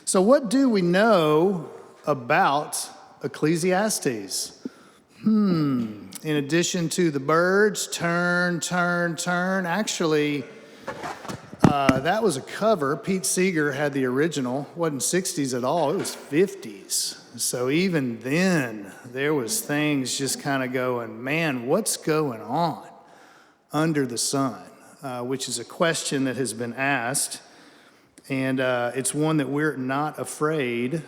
So what do we know about Ecclesiastes? In addition to the birds, turn, actually, that was a cover. Pete Seeger had the original. It wasn't 60s at all, it was 50s. So even then, there was things just kind of going, man, what's going on under the sun? Which is a question that has been asked. And it's one that we're not afraid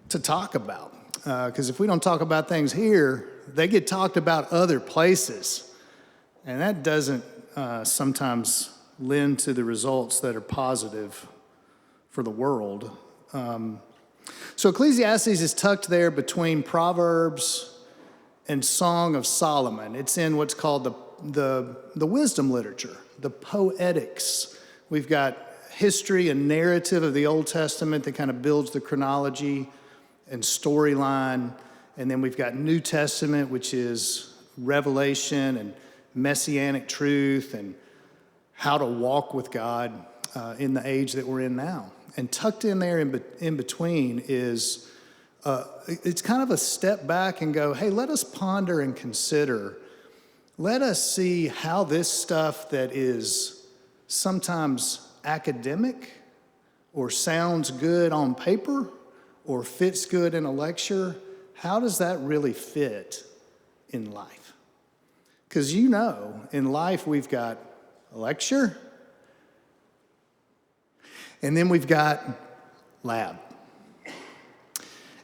to talk about. Because if we don't talk about things here, they get talked about other places. And that doesn't sometimes lend to the results that are positive for the world. So Ecclesiastes is tucked there between Proverbs and Song of Solomon. It's in what's called the wisdom literature, the poetics. We've got history and narrative of the Old Testament that kind of builds the chronology and storyline. And then we've got New Testament, which is revelation and messianic truth and how to walk with God in the age that we're in now. And tucked in there in between is, it's kind of a step back and go, hey, let us ponder and consider. Let us see how this stuff that is sometimes academic or sounds good on paper or fits good in a lecture, how does that really fit in life? Because in life we've got a lecture, and then we've got lab.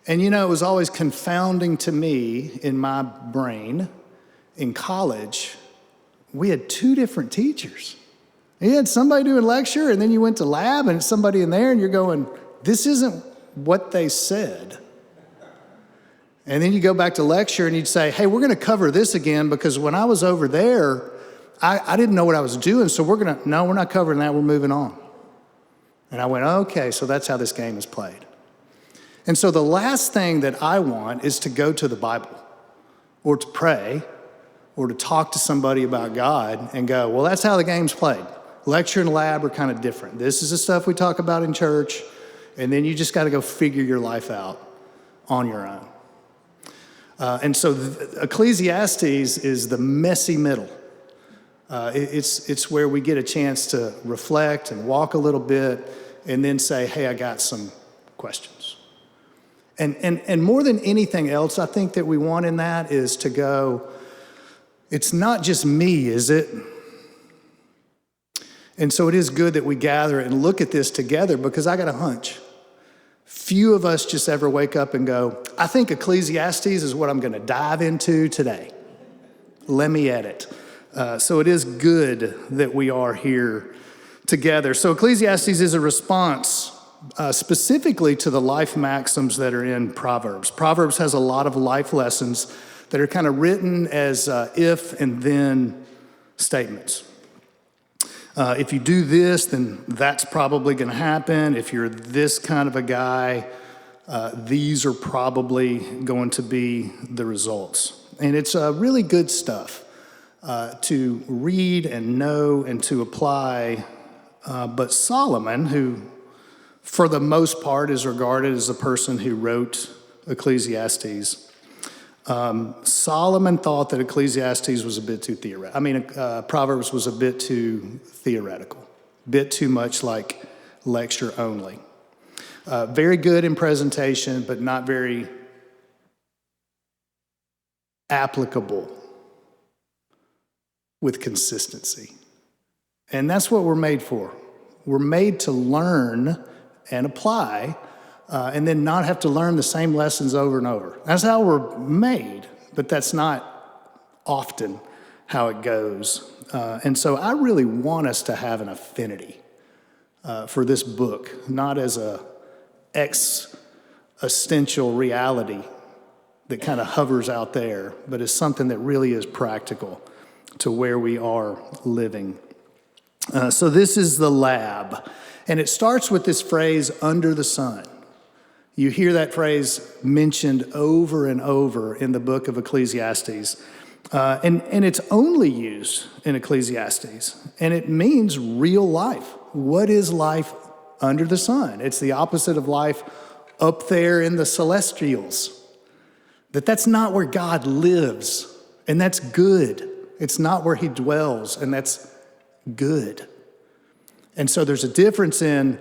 And it was always confounding to me in my brain, in college, we had two different teachers. You had somebody doing lecture, and then you went to lab, and it's somebody in there, and you're going, this isn't what they said. And then you go back to lecture, and you'd say, hey, we're going to cover this again, because when I was over there, I didn't know what I was doing, so we're not covering that, we're moving on. And I went, okay, so that's how this game is played. And so the last thing that I want is to go to the Bible, or to pray, or to talk to somebody about God and go, well, that's how the game's played. Lecture and lab are kind of different. This is the stuff we talk about in church, and then you just got to go figure your life out on your own. And so Ecclesiastes is the messy middle. It's where we get a chance to reflect and walk a little bit and then say, hey, I got some questions. And more than anything else, I think that we want in that is to go, it's not just me, is it? And so it is good that we gather and look at this together, because I got a hunch. Few of us just ever wake up and go, I think Ecclesiastes is what I'm going to dive into today. Let me edit. So it is good that we are here together. So Ecclesiastes is a response specifically to the life maxims that are in Proverbs. Proverbs has a lot of life lessons that are kind of written as if and then statements. If you do this, then that's probably going to happen. If you're this kind of a guy, these are probably going to be the results. And it's really good stuff to read and know and to apply. But Solomon, who for the most part is regarded as the person who wrote Ecclesiastes, Solomon thought that Ecclesiastes was a bit too theoretical. Proverbs was a bit too theoretical, a bit too much like lecture only. Very good in presentation, but not very applicable with consistency. And that's what we're made for. We're made to learn and apply, and then not have to learn the same lessons over and over. That's how we're made, but that's not often how it goes. And so I really want us to have an affinity for this book, not as a existential reality that kind of hovers out there, but as something that really is practical to where we are living. So this is the lab, and it starts with this phrase, under the sun. You hear that phrase mentioned over and over in the book of Ecclesiastes. And it's only used in Ecclesiastes. And it means real life. What is life under the sun. It's the opposite of life up there in the celestials. That's not where God lives, and that's good. It's not where he dwells, and that's good. And so there's a difference in,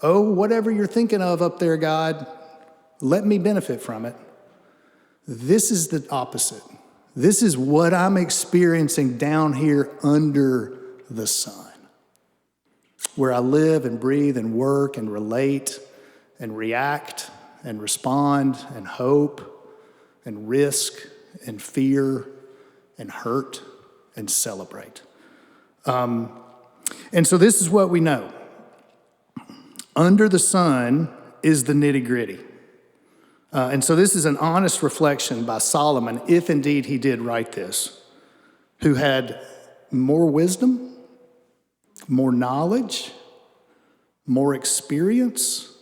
oh, whatever you're thinking of up there, God, let me benefit from it. This is the opposite. This is what I'm experiencing down here under the sun, where I live and breathe and work and relate and react and respond and hope and risk and fear and hurt and celebrate. And so this is what we know. Under the sun is the nitty-gritty. And so this is an honest reflection by Solomon, if indeed he did write this, who had more wisdom, more knowledge, more experience,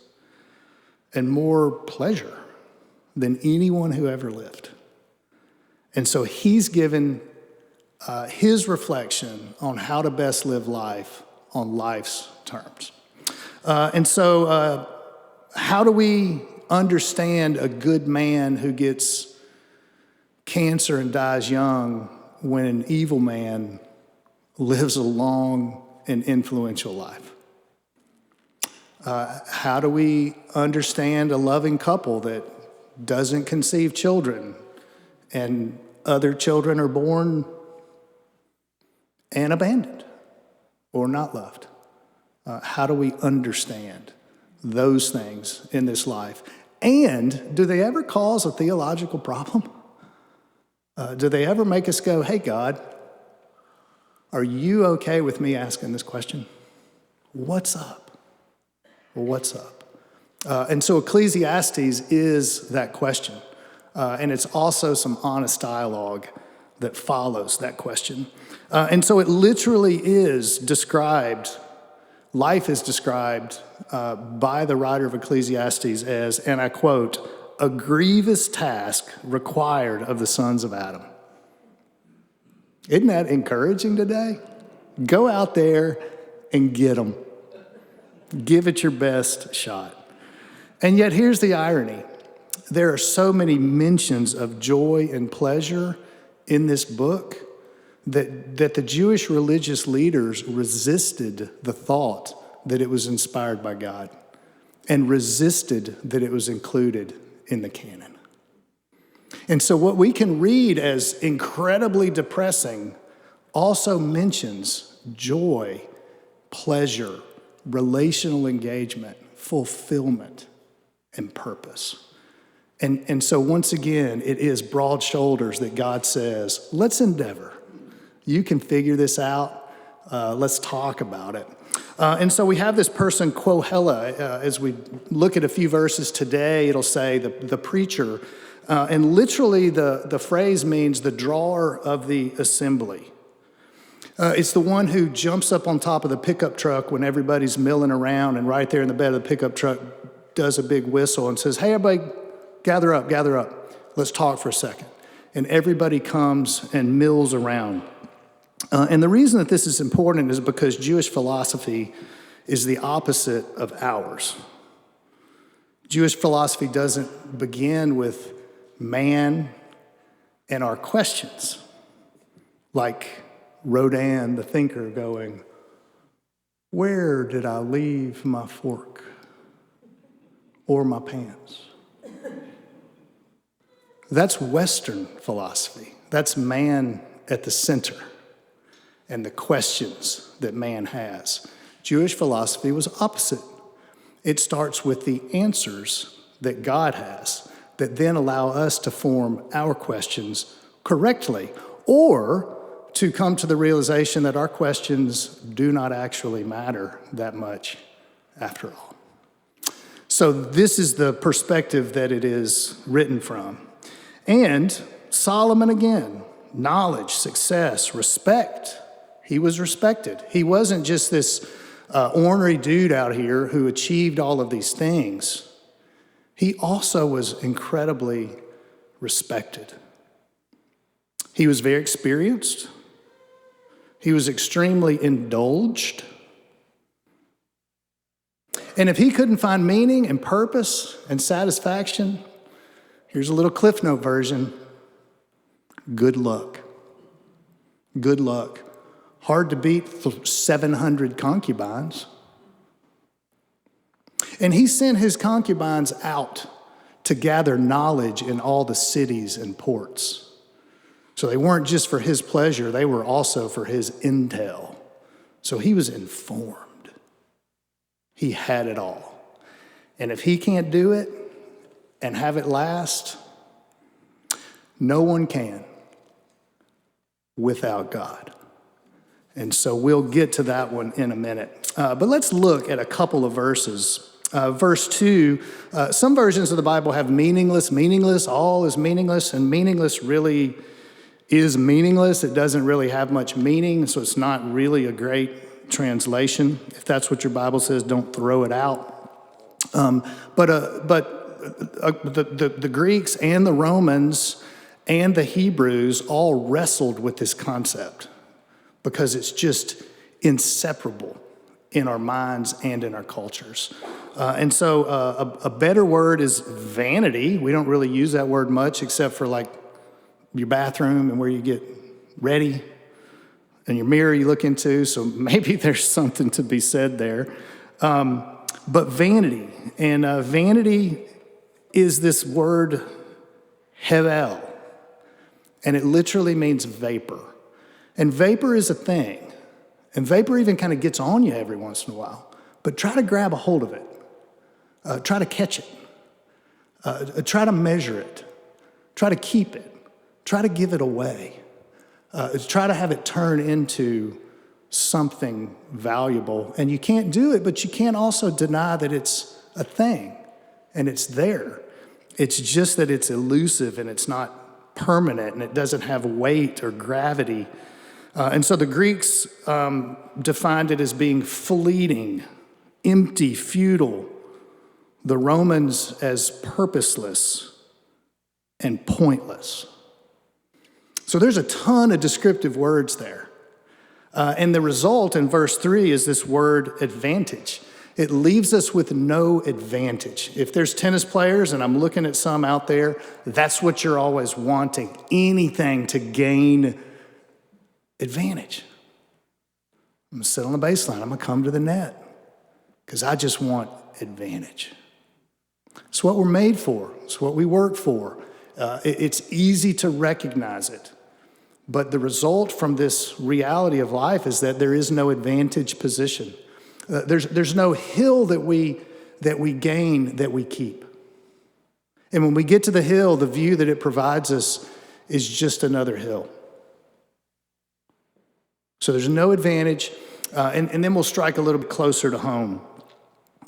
and more pleasure than anyone who ever lived. And so he's given his reflection on how to best live life on life's terms. And so how do we understand a good man who gets cancer and dies young when an evil man lives a long and influential life? How do we understand a loving couple that doesn't conceive children and other children are born and abandoned or not loved? How do we understand those things in this life? And do they ever cause a theological problem? Do they ever make us go, hey, God, are you okay with me asking this question? What's up? What's up? And so Ecclesiastes is that question. And it's also some honest dialogue that follows that question. And so it literally is described, life is described by the writer of Ecclesiastes as, and I quote, a grievous task required of the sons of Adam. Isn't that encouraging today? Go out there and get them. Give it your best shot. And yet here's the irony. There are so many mentions of joy and pleasure in this book that the Jewish religious leaders resisted the thought that it was inspired by God and resisted that it was included in the canon. And so what we can read as incredibly depressing also mentions joy, pleasure, relational engagement, fulfillment, and purpose. And so once again, it is broad shoulders that God says, let's endeavor. You can figure this out. Let's talk about it. And so we have this person, Quohela, as we look at a few verses today, it'll say the preacher. And literally the phrase means the drawer of the assembly. It's the one who jumps up on top of the pickup truck when everybody's milling around and right there in the bed of the pickup truck does a big whistle and says, hey, everybody, gather up. Let's talk for a second. And everybody comes and mills around. And the reason that this is important is because Jewish philosophy is the opposite of ours. Jewish philosophy doesn't begin with man and our questions, like Rodin, the thinker, going, where did I leave my fork or my pants? That's Western philosophy. That's man at the center and the questions that man has. Jewish philosophy was opposite. It starts with the answers that God has that then allow us to form our questions correctly or to come to the realization that our questions do not actually matter that much after all. So this is the perspective that it is written from. And Solomon again, knowledge, success, respect. He was respected. He wasn't just this ornery dude out here who achieved all of these things. He also was incredibly respected. He was very experienced. He was extremely indulged. And if he couldn't find meaning and purpose and satisfaction, here's a little Cliff Note version. Good luck. Good luck. Hard to beat 700 concubines. And he sent his concubines out to gather knowledge in all the cities and ports. So they weren't just for his pleasure, they were also for his intel. So he was informed. He had it all. And if he can't do it and have it last, no one can without God. And so we'll get to that one in a minute. But let's look at a couple of verses. Verse 2, some versions of the Bible have meaningless, all is meaningless, and meaningless really is meaningless. It doesn't really have much meaning, so it's not really a great translation. If that's what your Bible says, don't throw it out. But the Greeks and the Romans and the Hebrews all wrestled with this concept because it's just inseparable in our minds and in our cultures. And so a better word is vanity. We don't really use that word much except for like your bathroom and where you get ready and your mirror you look into. So maybe there's something to be said there. But vanity, and vanity is this word hevel, and it literally means vapor. And vapor is a thing. And vapor even kind of gets on you every once in a while. But try to grab a hold of it. Try to catch it. Try to measure it. Try to keep it. Try to give it away. Try to have it turn into something valuable. And you can't do it, but you can't also deny that it's a thing and it's there. It's just that it's elusive and it's not permanent and it doesn't have weight or gravity. And so the Greeks defined it as being fleeting, empty, futile. The Romans as purposeless and pointless. So there's a ton of descriptive words there. And the result in verse 3 is this word advantage. It leaves us with no advantage. If there's tennis players, and I'm looking at some out there, that's what you're always wanting, anything to gain advantage. I'm gonna sit on the baseline, I'm gonna come to the net, because I just want advantage. It's what we're made for, it's what we work for. It's easy to recognize it. But the result from this reality of life is that there is no advantage position. There's no hill that we gain that we keep. And when we get to the hill, the view that it provides us is just another hill. So there's no advantage. And then we'll strike a little bit closer to home.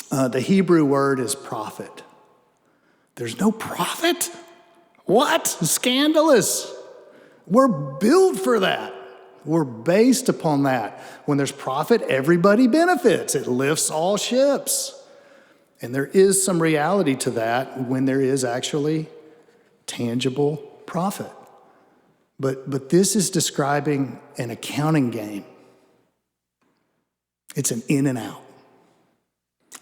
The Hebrew word is profit. There's no profit? What? Scandalous. We're built for that. We're based upon that. When there's profit, everybody benefits. It lifts all ships. And there is some reality to that when there is actually tangible profit. But this is describing an accounting game. It's an in and out.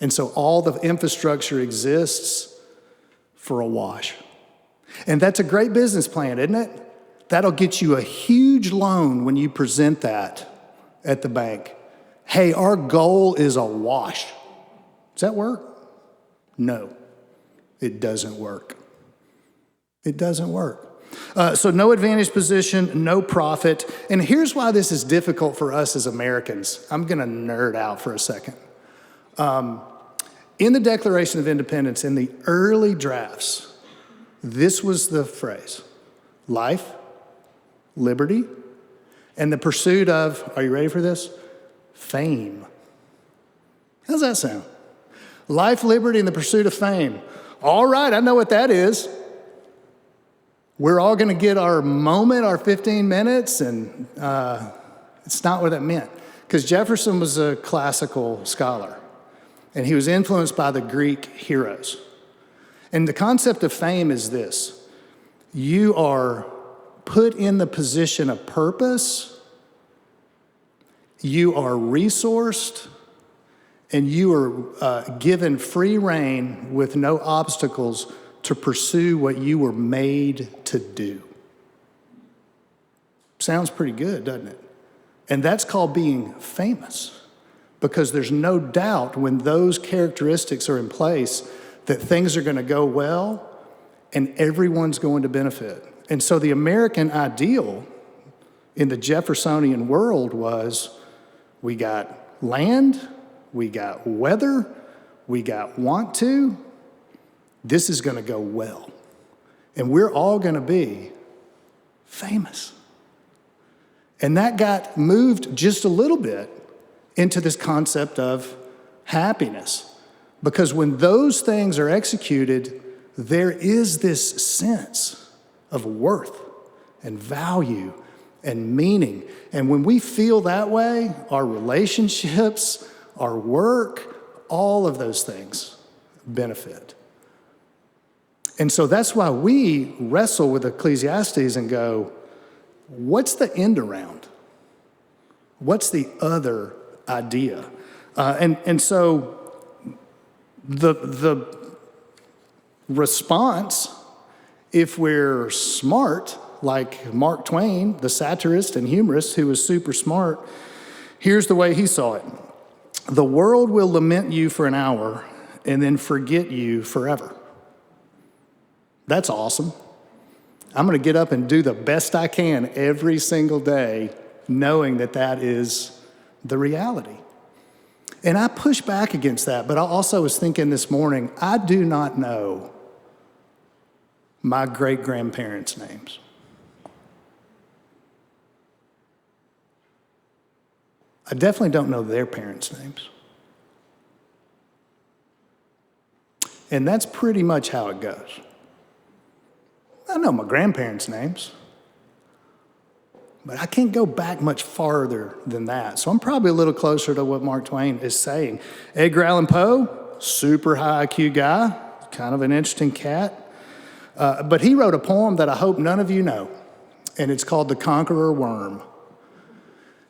And so all the infrastructure exists for a wash. And that's a great business plan, isn't it? That'll get you a huge loan when you present that at the bank. Hey, our goal is a wash. Does that work? No, it doesn't work. It doesn't work. So no advantage position, no profit. And here's why this is difficult for us as Americans. I'm going to nerd out for a second. In the Declaration of Independence, in the early drafts, this was the phrase: life, liberty, and the pursuit of, are you ready for this? Fame. How's that sound? Life, liberty, and the pursuit of fame. All right, I know what that is. We're all going to get our moment, our 15 minutes, and it's not what that meant. Because Jefferson was a classical scholar, and he was influenced by the Greek heroes. And the concept of fame is this: you are put in the position of purpose, you are resourced, and you are given free rein with no obstacles to pursue what you were made to do. Sounds pretty good, doesn't it? And that's called being famous, because there's no doubt when those characteristics are in place that things are going to go well and everyone's going to benefit. And so the American ideal in the Jeffersonian world was, we got land, we got weather, we got want to, this is going to go well. And we're all going to be famous. And that got moved just a little bit into this concept of happiness. Because when those things are executed, there is this sense of worth and value and meaning. And when we feel that way, our relationships, our work, all of those things benefit. And so that's why we wrestle with Ecclesiastes and go, what's the end around? What's the other idea? And so the response, if we're smart, like Mark Twain, the satirist and humorist who was super smart, here's the way he saw it. The world will lament you for an hour and then forget you forever. That's awesome. I'm going to get up and do the best I can every single day, knowing that that is the reality. And I push back against that, but I also was thinking this morning, I do not know my great-grandparents' names. I definitely don't know their parents' names. And that's pretty much how it goes. I know my grandparents' names, but I can't go back much farther than that. So I'm probably a little closer to what Mark Twain is saying. Edgar Allan Poe, super high IQ guy, kind of an interesting cat. But he wrote a poem that I hope none of you know, and it's called The Conqueror Worm.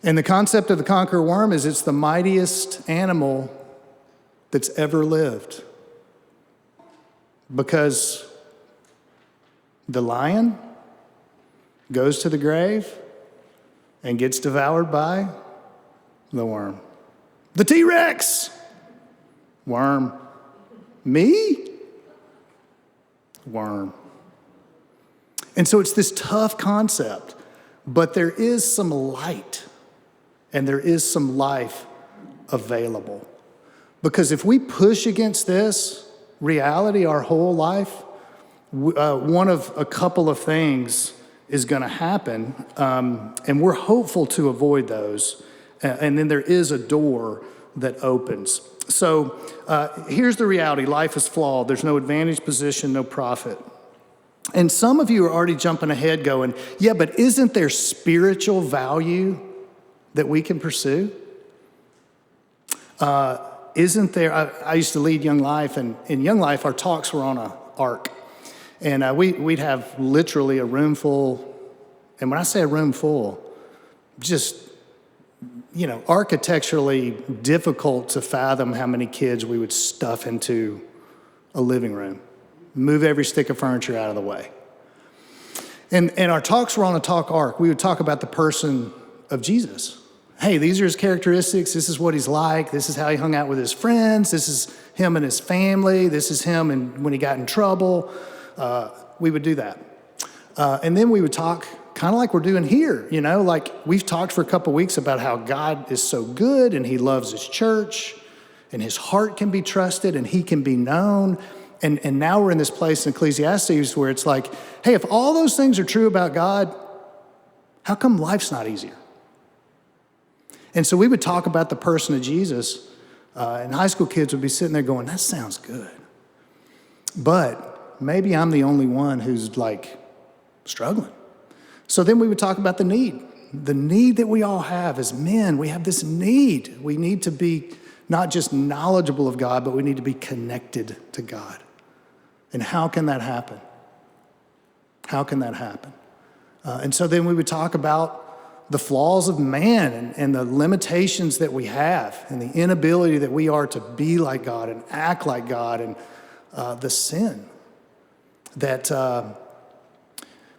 And the concept of the conqueror worm is it's the mightiest animal that's ever lived. Because the lion goes to the grave and gets devoured by the worm. The T-Rex, worm. Me? Worm. And so it's this tough concept, but there is some light and there is some life available. Because if we push against this reality our whole life, one of a couple of things is going to happen, and we're hopeful to avoid those. And then there is a door that opens. So here's the reality. Life is flawed. There's no advantage position, no profit. And some of you are already jumping ahead going, yeah, but isn't there spiritual value that we can pursue? Isn't there, I used to lead Young Life, and in Young Life, our talks were on an ark. And we'd have literally a room full, and when I say a room full, just, architecturally difficult to fathom how many kids we would stuff into a living room. Move every stick of furniture out of the way. And our talks were on a talk arc. We would talk about the person of Jesus. Hey, these are his characteristics. This is what he's like. This is how he hung out with his friends. This is him and his family. This is him and when he got in trouble. We would do that. And then we would talk kind of like we're doing here, like we've talked for a couple weeks about how God is so good and he loves his church and his heart can be trusted and he can be known. And now we're in this place in Ecclesiastes where it's like, hey, if all those things are true about God, how come life's not easier? And so we would talk about the person of Jesus, and high school kids would be sitting there going, that sounds good. But maybe I'm the only one who's struggling. So then we would talk about the need that we all have as men. We have this need. We need to be not just knowledgeable of God, but we need to be connected to God. And how can that happen? How can that happen? And so then we would talk about the flaws of man and the limitations that we have and the inability that we are to be like God and act like God, and the sin that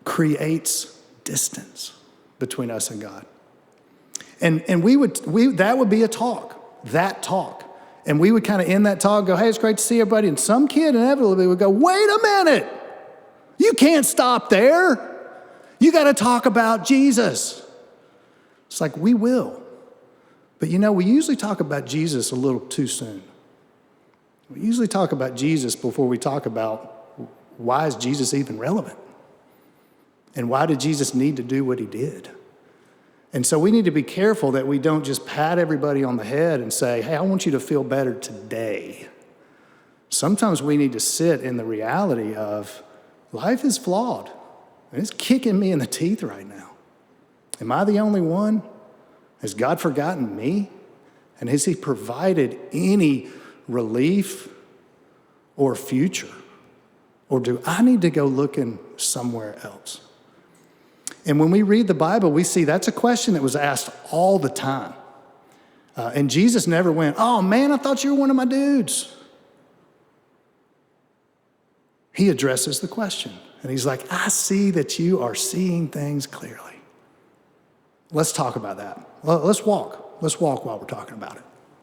creates distance between us and God. And that would be a talk, that talk. And we would kind of end that talk, go, hey, it's great to see everybody. And some kid inevitably would go, wait a minute. You can't stop there. You got to talk about Jesus. It's like, we will. But we usually talk about Jesus a little too soon. We usually talk about Jesus before we talk about why is Jesus even relevant? And why did Jesus need to do what he did? And so we need to be careful that we don't just pat everybody on the head and say, hey, I want you to feel better today. Sometimes we need to sit in the reality of life is flawed. And it's kicking me in the teeth right now. Am I the only one? Has God forgotten me? And has he provided any relief or future? Or do I need to go looking somewhere else? And when we read the Bible, we see that's a question that was asked all the time. And Jesus never went, oh man, I thought you were one of my dudes. He addresses the question. And he's like, I see that you are seeing things clearly. Let's talk about that. Let's walk. Let's walk while we're talking about it.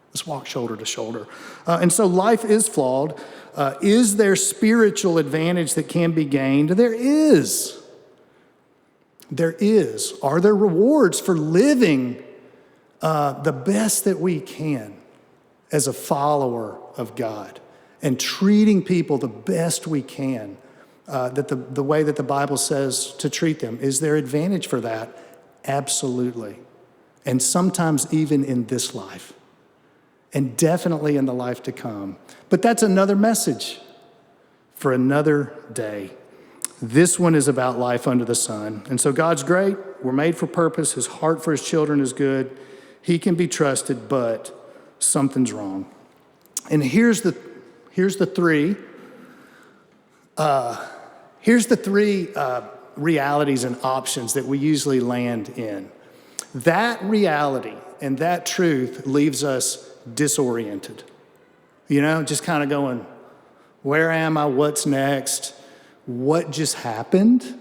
Let's walk shoulder to shoulder. And so life is flawed. Is there spiritual advantage that can be gained? There is. There is. Are there rewards for living the best that we can as a follower of God and treating people the best we can, that the way that the Bible says to treat them? Is there advantage for that? Absolutely. And sometimes even in this life, and definitely in the life to come. But that's another message for another day. This one is about life under the sun. And so God's great. We're made for purpose. His heart for his children is good. He can be trusted, but something's wrong. And here's the three realities and options that we usually land in. That reality and that truth leaves us disoriented. Just kind of going, where am I? What's next? What just happened?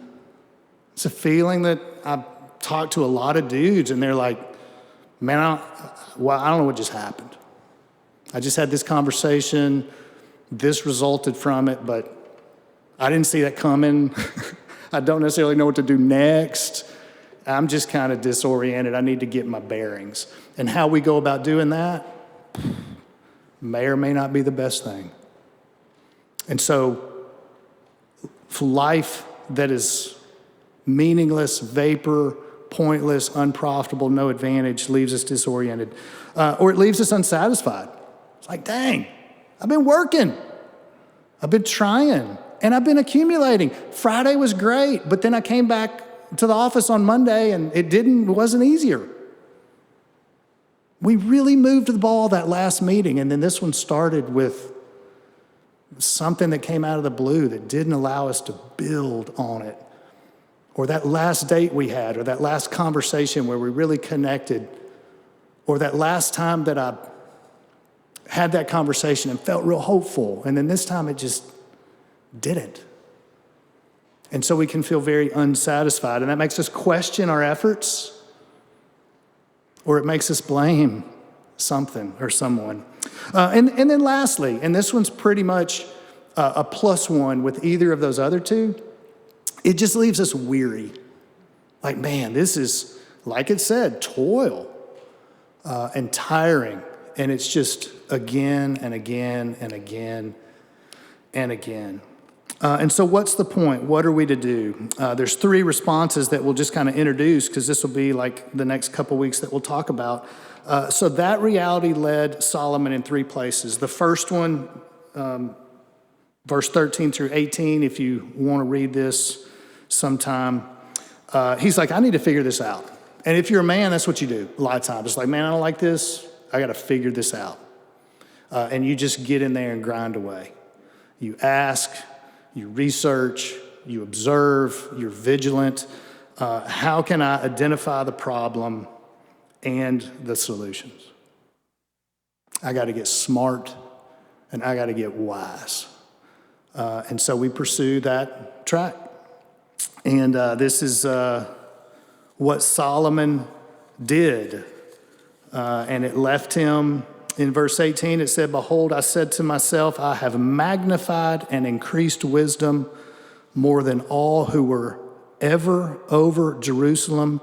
It's a feeling that I've talked to a lot of dudes and they're like, man, I don't know what just happened. I just had this conversation. This resulted from it, but I didn't see that coming. I don't necessarily know what to do next. I'm just kind of disoriented. I need to get my bearings. And how we go about doing that may or may not be the best thing. And so life that is meaningless, vapor, pointless, unprofitable, no advantage, leaves us disoriented. Or it leaves us unsatisfied. It's like, dang, I've been working. I've been trying. And I've been accumulating. Friday was great, but then I came back to the office on Monday and it wasn't easier. We really moved the ball that last meeting, and then this one started with something that came out of the blue that didn't allow us to build on it. Or that last date we had, or that last conversation where we really connected, or that last time that I had that conversation and felt real hopeful, and then this time it just didn't. And so we can feel very unsatisfied, and that makes us question our efforts, or it makes us blame something or someone. And then lastly, and this one's pretty much a +1 with either of those other two, it just leaves us weary. Like, man, this is, like it said, toil and tiring. And it's just again and again and again and again. And so what's the point? What are we to do? There's 3 responses that we'll just kind of introduce, because this will be like the next couple weeks that we'll talk about. So that reality led Solomon in 3 places. The first one, verse 13 through 18, if you want to read this sometime, he's like, I need to figure this out. And if you're a man, that's what you do a lot of times. It's like, man, I don't like this. I got to figure this out. And you just get in there and grind away. You ask, you research, you observe, you're vigilant. How can I identify the problem and the solutions? I got to get smart and I got to get wise. And so we pursue that track. And this is what Solomon did. And it left him, in verse 18, it said, "Behold, I said to myself, I have magnified and increased wisdom more than all who were ever over Jerusalem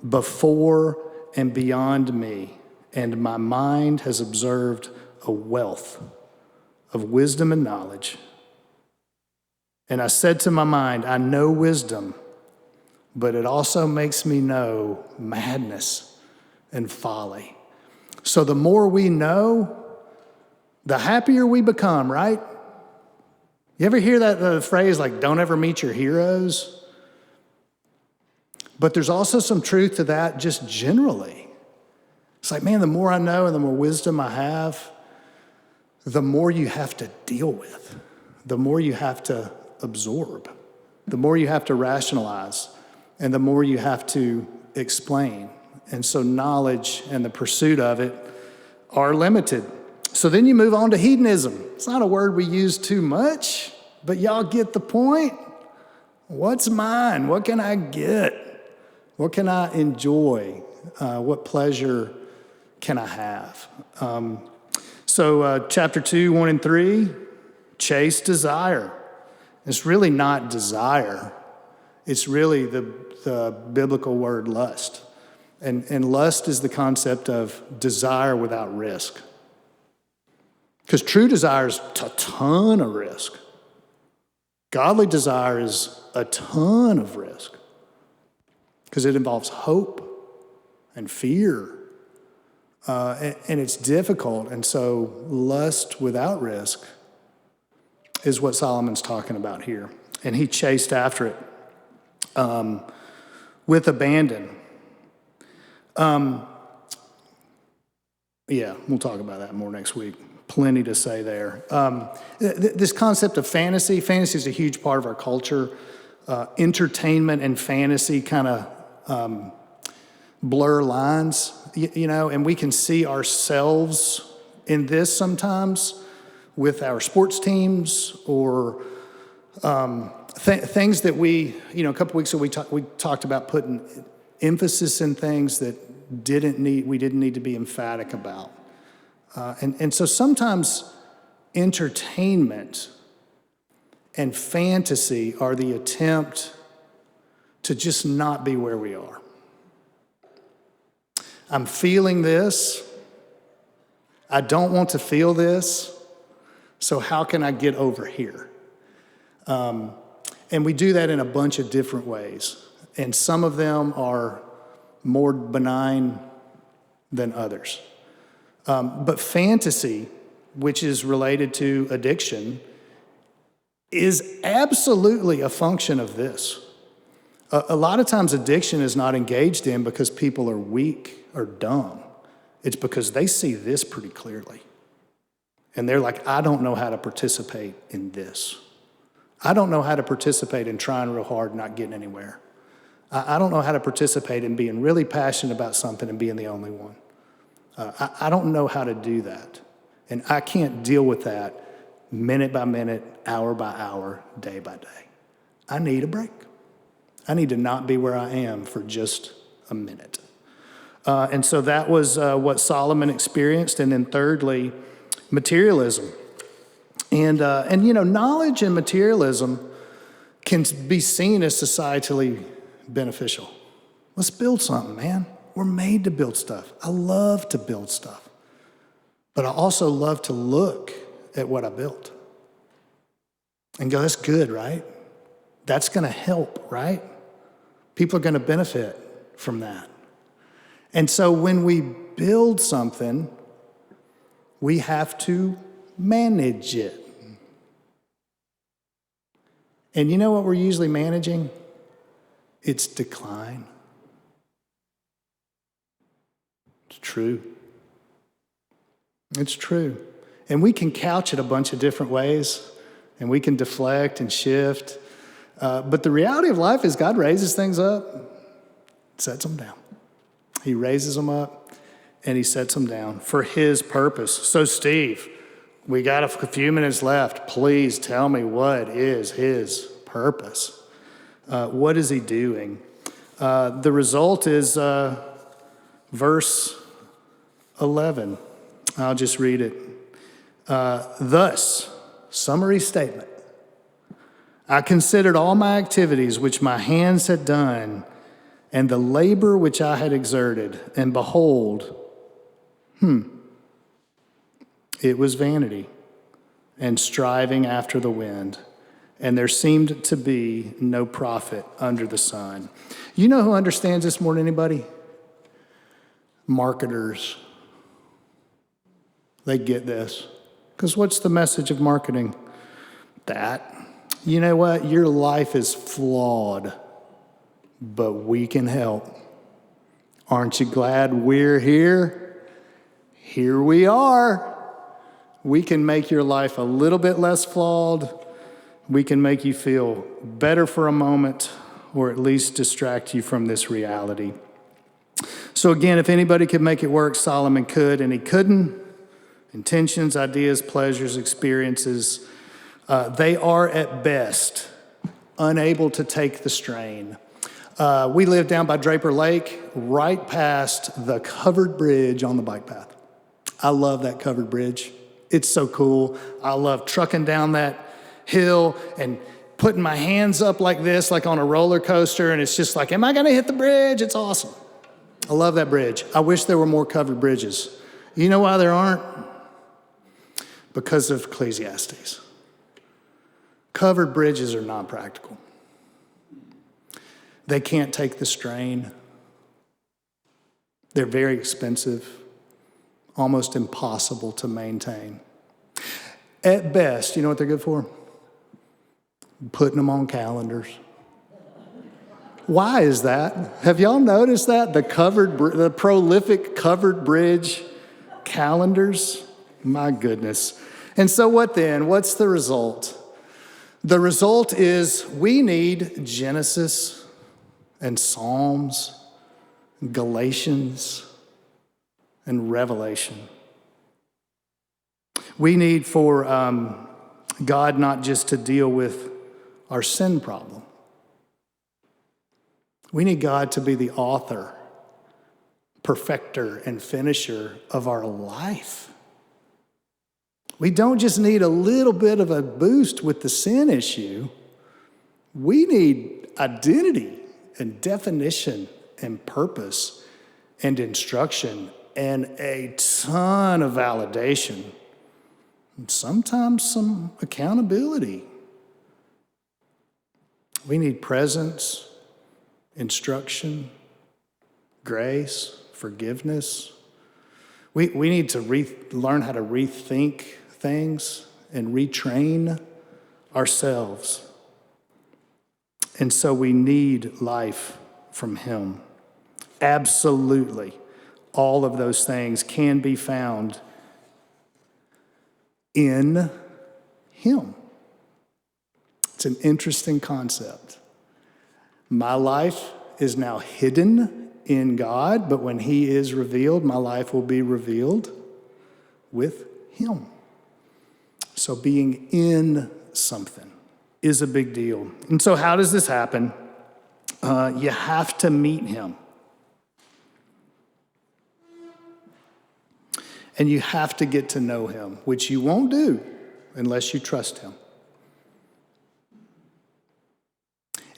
before and beyond me. And my mind has observed a wealth of wisdom and knowledge. And I said to my mind, I know wisdom, but it also makes me know madness and folly." So the more we know, the happier we become, right? You ever hear that phrase like, don't ever meet your heroes? But there's also some truth to that just generally. It's like, man, the more I know and the more wisdom I have, the more you have to deal with, the more you have to absorb, the more you have to rationalize, and the more you have to explain. And so knowledge and the pursuit of it are limited. So then you move on to hedonism. It's not a word we use too much, but y'all get the point. What's mine? What can I get? What can I enjoy? What pleasure can I have? Chapter 2, 1 and 3, chase desire. It's really not desire. It's really the biblical word lust. And lust is the concept of desire without risk. Because true desire is a ton of risk. Godly desire is a ton of risk. Because it involves hope and fear. And it's difficult. And so lust without risk is what Solomon's talking about here. And he chased after it with abandon. Yeah, we'll talk about that more next week. Plenty to say there. This concept of fantasy is a huge part of our culture. Entertainment and fantasy kind of blur lines, and we can see ourselves in this sometimes with our sports teams or things that we, a couple weeks ago we talked about putting emphasis in things that we didn't need to be emphatic about. And so sometimes entertainment and fantasy are the attempt to just not be where we are. I'm feeling this. I don't want to feel this. So how can I get over here? And we do that in a bunch of different ways. And some of them are more benign than others. But fantasy, which is related to addiction, is absolutely a function of this. A lot of times addiction is not engaged in because people are weak or dumb. It's because they see this pretty clearly. And they're like, I don't know how to participate in this. I don't know how to participate in trying real hard and not getting anywhere. I don't know how to participate in being really passionate about something and being the only one. I don't know how to do that. And I can't deal with that minute by minute, hour by hour, day by day. I need a break. I need to not be where I am for just a minute. And so that was what Solomon experienced. And then thirdly, materialism. And knowledge and materialism can be seen as societally beneficial. Let's build something, man. We're made to build stuff. I love to build stuff. But I also love to look at what I built and go, that's good, right? That's going to help, right? People are going to benefit from that. And so when we build something, we have to manage it. And you know what we're usually managing? It's decline. It's true. It's true. And we can couch it a bunch of different ways, and we can deflect and shift. But the reality of life is God raises things up, Sets them down. He raises them up and he sets them down for his purpose. So, Steve, we got a few minutes left. Please tell me, what is his purpose? What is he doing? The result is verse 11. I'll just read it. Thus, summary statement. I considered all my activities which my hands had done, and the labor which I had exerted, and behold, it was vanity and striving after the wind, and there seemed to be no profit under the sun. You know who understands this more than anybody? Marketers. They get this. Because what's the message of marketing? That. You know what? Your life is flawed, but we can help. Aren't you glad we're here? Here we are. We can make your life a little bit less flawed. We can make you feel better for a moment, or at least distract you from this reality. So again, if anybody could make it work, Solomon could, and he couldn't. Intentions, ideas, pleasures, experiences, they are at best unable to take the strain. We live down by Draper Lake, right past the covered bridge on the bike path. I love that covered bridge. It's so cool. I love trucking down that hill and putting my hands up like this, like on a roller coaster, and it's just like, am I gonna hit the bridge? It's awesome. I love that bridge. I wish there were more covered bridges. You know why there aren't? Because of Ecclesiastes. Covered bridges are not practical. They can't take the strain. They're very expensive, almost impossible to maintain. At best, you know what they're good for? Putting them on calendars. Why is that? Have y'all noticed that? The prolific covered bridge calendars? My goodness. And so what then? What's the result? The result is we need Genesis and Psalms, Galatians, and Revelation. We need for God not just to deal with our sin problem. We need God to be the author, perfecter, and finisher of our life. We don't just need a little bit of a boost with the sin issue. We need identity and definition and purpose and instruction and a ton of validation. And sometimes some accountability. We need presence, instruction, grace, forgiveness. We need to learn how to rethink things and retrain ourselves. And so we need life from Him. Absolutely. All of those things can be found in Him. It's an interesting concept. My life is now hidden in God, but when He is revealed, my life will be revealed with Him. So being in something is a big deal. And so how does this happen? You have to meet Him. And you have to get to know Him, which you won't do unless you trust Him.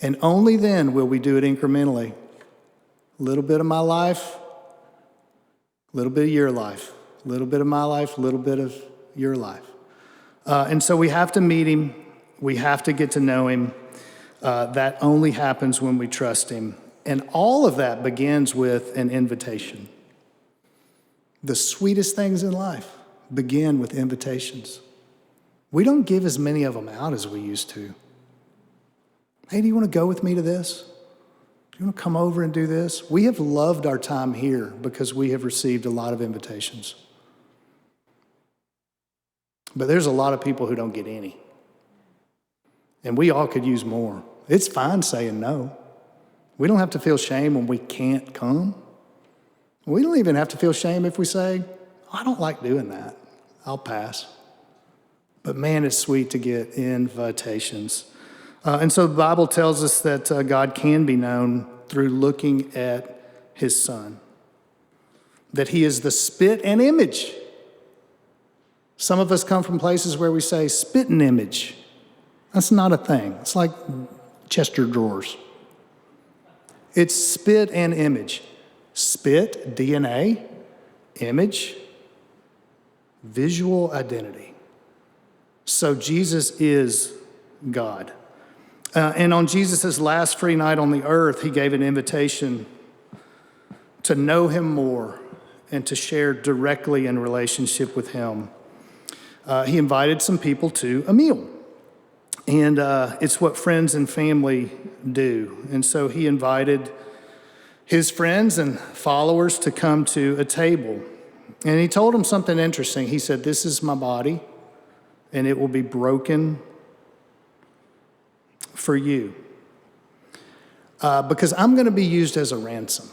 And only then will we do it incrementally. A little bit of my life, a little bit of your life, a little bit of my life, a little bit of your life. And so we have to meet Him. We have to get to know Him. That only happens when we trust Him. And all of that begins with an invitation. The sweetest things in life begin with invitations. We don't give as many of them out as we used to. Hey, do you want to go with me to this? Do you want to come over and do this? We have loved our time here because we have received a lot of invitations. But there's a lot of people who don't get any. And we all could use more. It's fine saying no. We don't have to feel shame when we can't come. We don't even have to feel shame if we say, I don't like doing that. I'll pass. But man, it's sweet to get invitations. And so the Bible tells us that God can be known through looking at his Son, that he is the spit and image. Some of us come from places where we say spit and image. That's not a thing. It's like Chester drawers. It's spit and image. Spit, DNA, image, visual identity. So Jesus is God. And on Jesus' last free night on the earth, he gave an invitation to know him more and to share directly in relationship with him. He invited some people to a meal. And it's what friends and family do. And so he invited his friends and followers to come to a table. And he told them something interesting. He said, this is my body, and it will be broken for you. Because I'm going to be used as a ransom.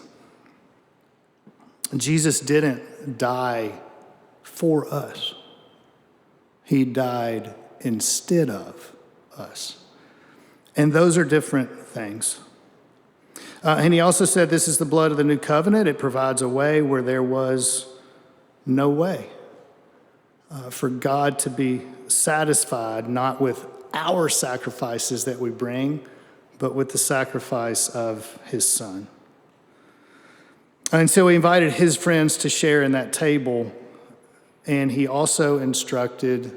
Jesus didn't die for us. He died instead of us. And those are different things. And he also said, this is the blood of the new covenant. It provides a way where there was no way for God to be satisfied, not with our sacrifices that we bring, but with the sacrifice of his Son. And so he invited his friends to share in that table, and he also instructed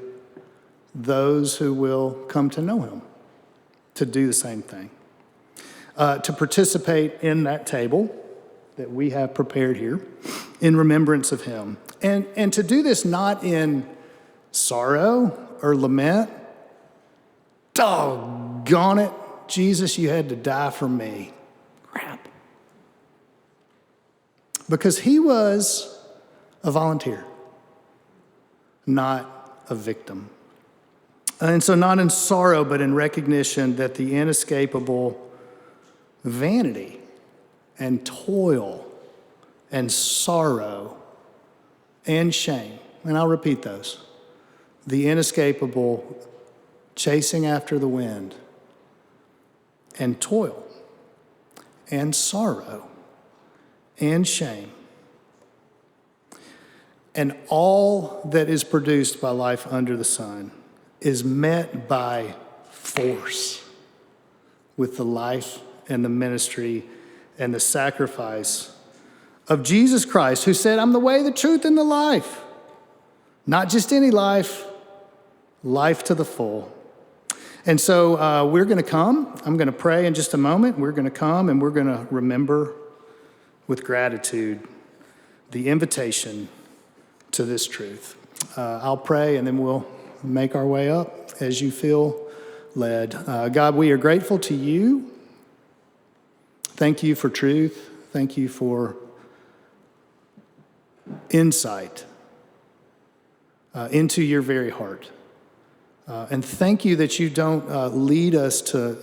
those who will come to know him to do the same thing, to participate in that table that we have prepared here in remembrance of him. And to do this not in sorrow or lament. Doggone it, Jesus, you had to die for me. Crap. Because he was a volunteer, not a victim. And so not in sorrow, but in recognition that the inescapable vanity and toil and sorrow and shame, and I'll repeat those, the inescapable chasing after the wind and toil and sorrow and shame and all that is produced by life under the sun is met by force with the life and the ministry and the sacrifice of Jesus Christ, who said, I'm the way, the truth, and the life. Not just any life, life to the full. And so we're going to come. I'm going to pray in just a moment. We're going to come and we're going to remember with gratitude the invitation to this truth. I'll pray and then we'll make our way up as you feel led. God, we are grateful to you. Thank you for truth. Thank you for insight into your very heart. And thank you that you don't lead us to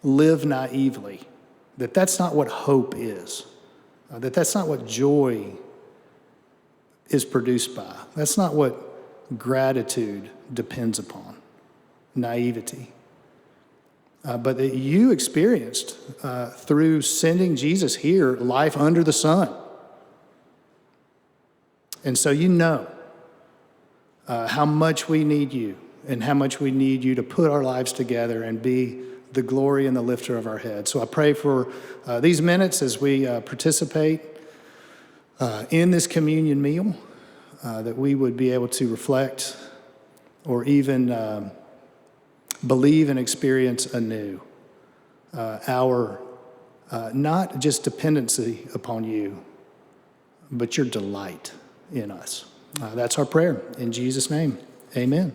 live naively, that that's not what hope is, that that's not what joy is produced by. That's not what gratitude depends upon, naivety. But that you experienced through sending Jesus here life under the sun. And so you know how much we need you and how much we need you to put our lives together and be the glory and the lifter of our head. So I pray for these minutes as we participate in this communion meal, that we would be able to reflect or even believe and experience anew our not just dependency upon you, but your delight in us. That's our prayer. In Jesus' name, amen.